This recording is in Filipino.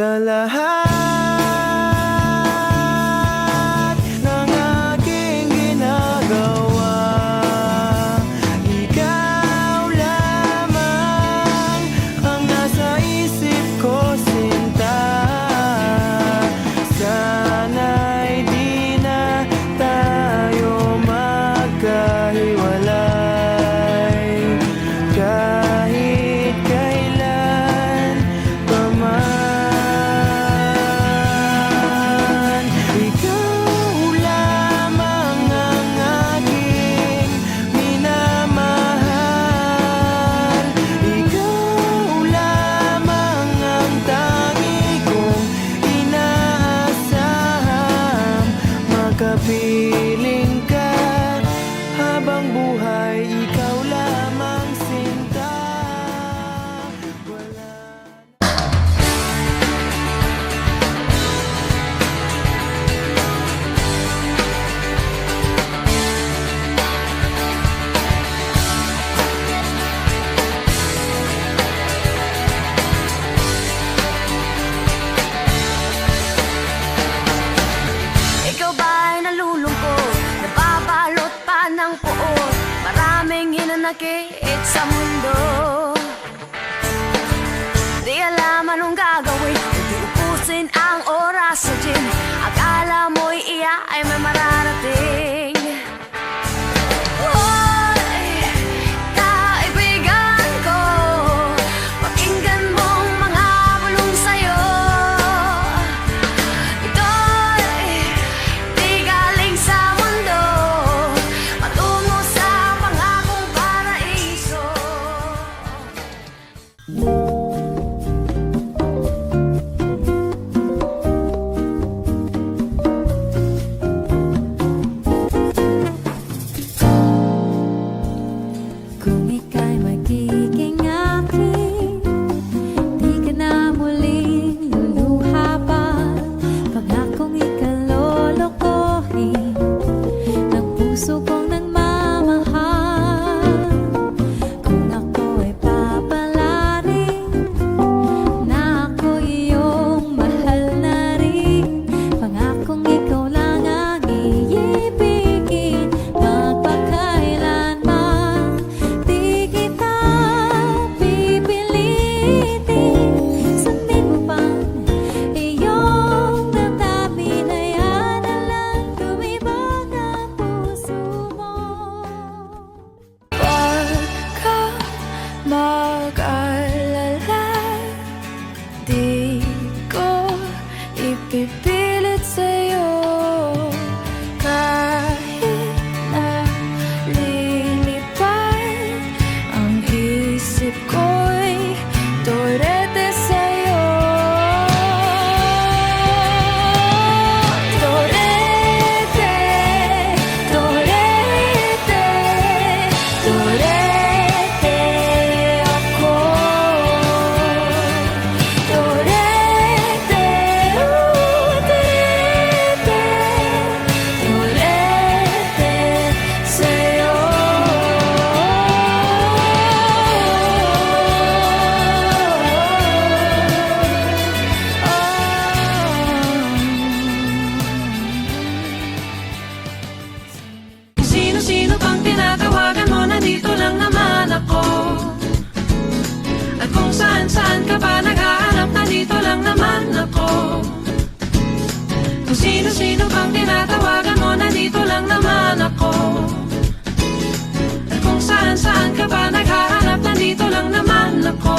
sa lahat ng aking ginagawa. Ikaw lamang ang nasa isip ko, sinta. Sana'y di na tayo magkahiwalay kahit kailan pa man. Ikaw lamang ang aking minamahal. Ikaw lamang ang tangi kong inaasahang makapiling ka habang buhay. Ikaw lamang, sinta. Wala. Ikaw ba'y nalulungkot? Nababalot pa ng puot? Maraming hinanakit sa mundo. Di alam anong gagawin, hindi upusin ang oras sa gym. Akala mo'y iya ay may mararating. Hoy, kaibigan ko, pakinggan mong mga bulong sa'yo. Ito'y di galing sa mundo, patungo sa pangakong paraiso. Kung ika'y magiging akin, di ka na muling luluha pa. Pangakong ikalolokohin ng puso kong nagmamahal. Kung ako ay papalarin na ako iyong mahal na rin, pangakong ikaw lang ang iibigin magpakailanman. Di kita pipilitin, sundin mo pang iyong damdamin. Hayaan na lang tumibag ang puso mo. Huwag kang mag-alala, di ko ipipilit sa'yo. Kahit na lilipad ang isip ko'y torete sa'yo. Torete, torete, torete ako. Torete, Sino-sino bang tinatawagan mo? Nandito lang naman ako. At kung saan-saan ka pa naghahanap, nandito lang naman ako.